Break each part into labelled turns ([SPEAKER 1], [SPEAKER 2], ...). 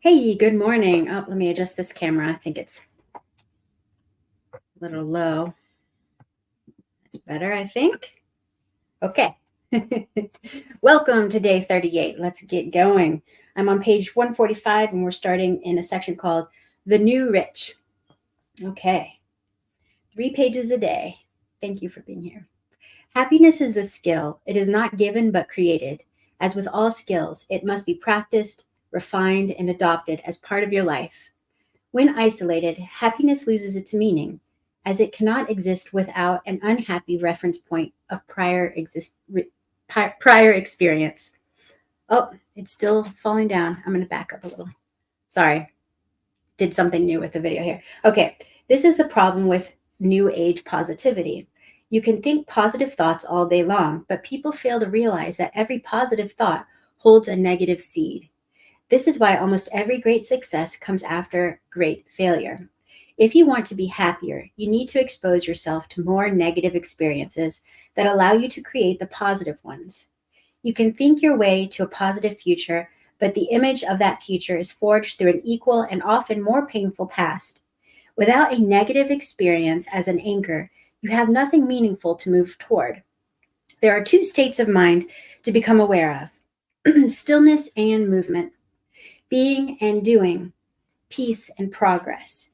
[SPEAKER 1] Hey, good morning. Oh, let me adjust this camera. I think it's a little low. It's better, I think. Okay. Welcome to day 38. Let's get going. I'm on page 145 and we're starting in a section called The New Rich. Okay. 3 pages a day. Thank you for being here. Happiness is a skill. It is not given but created. As with all skills, it must be practiced, refined, and adopted as part of your life. When isolated, happiness loses its meaning, as it cannot exist without an unhappy reference point of prior experience. Oh, it's still falling down. I'm going to back up a little. Sorry, did something new with the video here. Okay, this is the problem with New Age positivity. You can think positive thoughts all day long, but people fail to realize that every positive thought holds a negative seed. This is why almost every great success comes after great failure. If you want to be happier, you need to expose yourself to more negative experiences that allow you to create the positive ones. You can think your way to a positive future, but the image of that future is forged through an equal and often more painful past. Without a negative experience as an anchor, you have nothing meaningful to move toward. There are 2 states of mind to become aware of: stillness and movement, being and doing, peace and progress.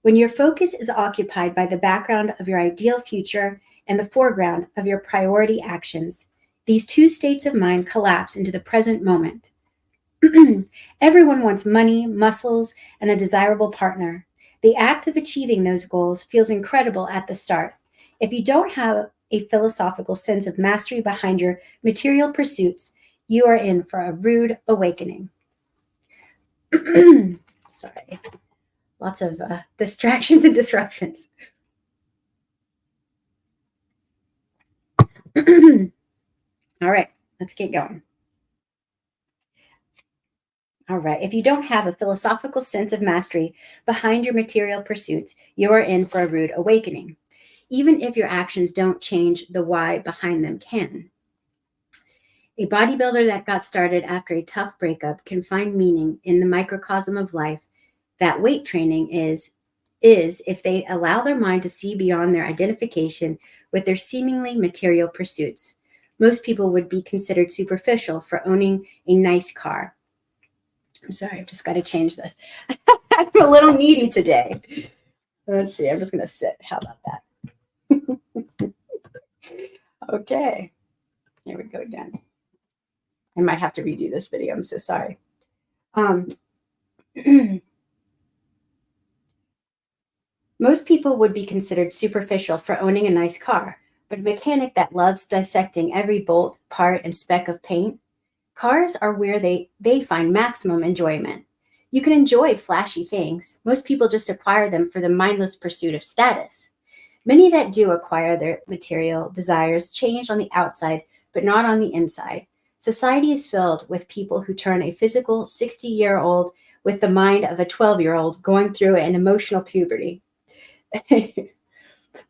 [SPEAKER 1] When your focus is occupied by the background of your ideal future and the foreground of your priority actions, these 2 states of mind collapse into the present moment. Everyone wants money, muscles, and a desirable partner. The act of achieving those goals feels incredible at the start. If you don't have a philosophical sense of mastery behind your material pursuits, you are in for a rude awakening. Sorry, lots of distractions and disruptions. All right, let's get going. All right, if you don't have a philosophical sense of mastery behind your material pursuits, you are in for a rude awakening. Even if your actions don't change, the why behind them can. A bodybuilder that got started after a tough breakup can find meaning in the microcosm of life that weight training is if they allow their mind to see beyond their identification with their seemingly material pursuits. Most people would be considered superficial for owning a nice car. I'm sorry, I've just got to change this. I'm a little needy today. Let's see, I'm just going to sit. How about that? Okay, here we go again. I might have to redo this video. I'm so sorry. Most people would be considered superficial for owning a nice car, but a mechanic that loves dissecting every bolt, part, and speck of paint, cars are where they find maximum enjoyment. You can enjoy flashy things. Most people just acquire them for the mindless pursuit of status. Many that do acquire their material desires change on the outside, but not on the inside. Society is filled with people who turn a physical 60-year-old with the mind of a 12-year-old going through an emotional puberty. The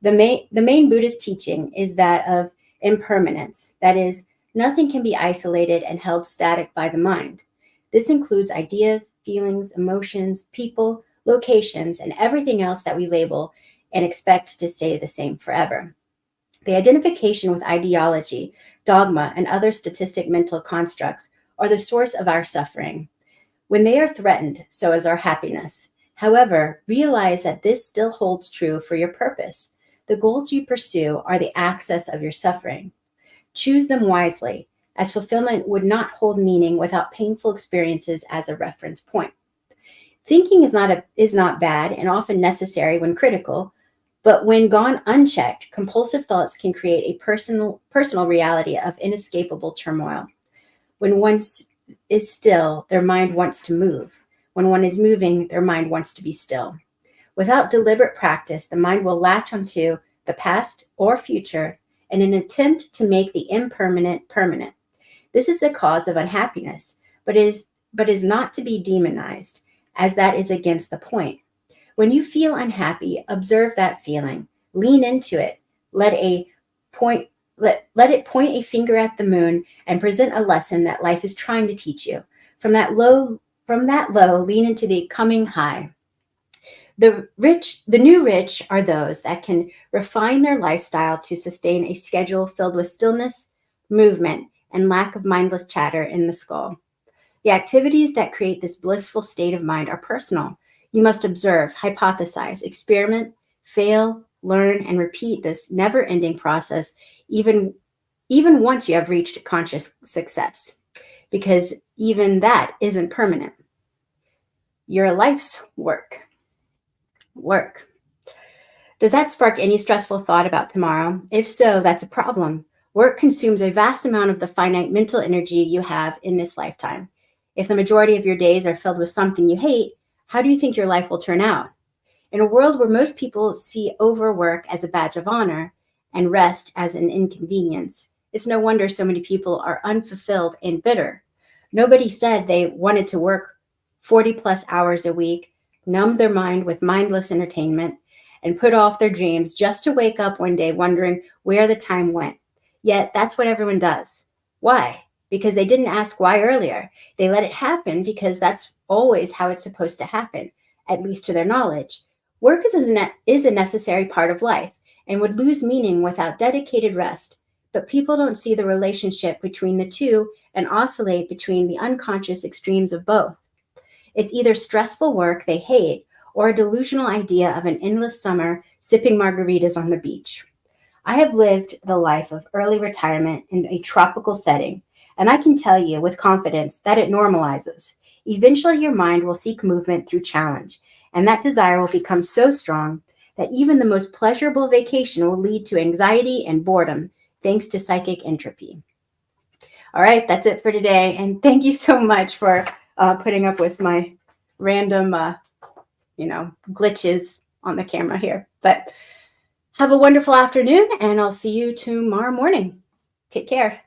[SPEAKER 1] main Buddhist teaching is that of impermanence. That is, nothing can be isolated and held static by the mind. This includes ideas, feelings, emotions, people, locations, and everything else that we label and expect to stay the same forever. The identification with ideology, dogma, and other statistic mental constructs are the source of our suffering. When they are threatened, so is our happiness. However, realize that this still holds true for your purpose. The goals you pursue are the axis of your suffering. Choose them wisely, as fulfillment would not hold meaning without painful experiences as a reference point. Thinking is not bad and often necessary when critical, but when gone unchecked, compulsive thoughts can create a personal reality of inescapable turmoil. When one is still, their mind wants to move. When one is moving, their mind wants to be still. Without deliberate practice, the mind will latch onto the past or future in an attempt to make the impermanent permanent. This is the cause of unhappiness, but is not to be demonized, as that is against the point. When you feel unhappy, observe that feeling, lean into it, let it point a finger at the moon and present a lesson that life is trying to teach you. From that low From that low, lean into the coming high. The new rich are those that can refine their lifestyle to sustain a schedule filled with stillness, movement, and lack of mindless chatter in the skull. The activities that create this blissful state of mind are personal. You must observe, hypothesize, experiment, fail, learn, and repeat this never ending process, even once you have reached conscious success, because even that isn't permanent. Your life's work. Work. Does that spark any stressful thought about tomorrow? If so, that's a problem. Work consumes a vast amount of the finite mental energy you have in this lifetime. If the majority of your days are filled with something you hate, how do you think your life will turn out? In a world where most people see overwork as a badge of honor and rest as an inconvenience, it's no wonder so many people are unfulfilled and bitter. Nobody said they wanted to work 40 plus hours a week, numb their mind with mindless entertainment, and put off their dreams just to wake up one day wondering where the time went. Yet that's what everyone does. Why? Because they didn't ask why earlier. They let it happen because that's always how it's supposed to happen, at least to their knowledge. Work is a necessary part of life and would lose meaning without dedicated rest. But people don't see the relationship between the two and oscillate between the unconscious extremes of both. It's either stressful work they hate or a delusional idea of an endless summer sipping margaritas on the beach. I have lived the life of early retirement in a tropical setting, and I can tell you with confidence that it normalizes. Eventually, your mind will seek movement through challenge, and that desire will become so strong that even the most pleasurable vacation will lead to anxiety and boredom, thanks to psychic entropy. All right, that's it for today, and thank you so much for putting up with my random, glitches on the camera here. But have a wonderful afternoon, and I'll see you tomorrow morning. Take care.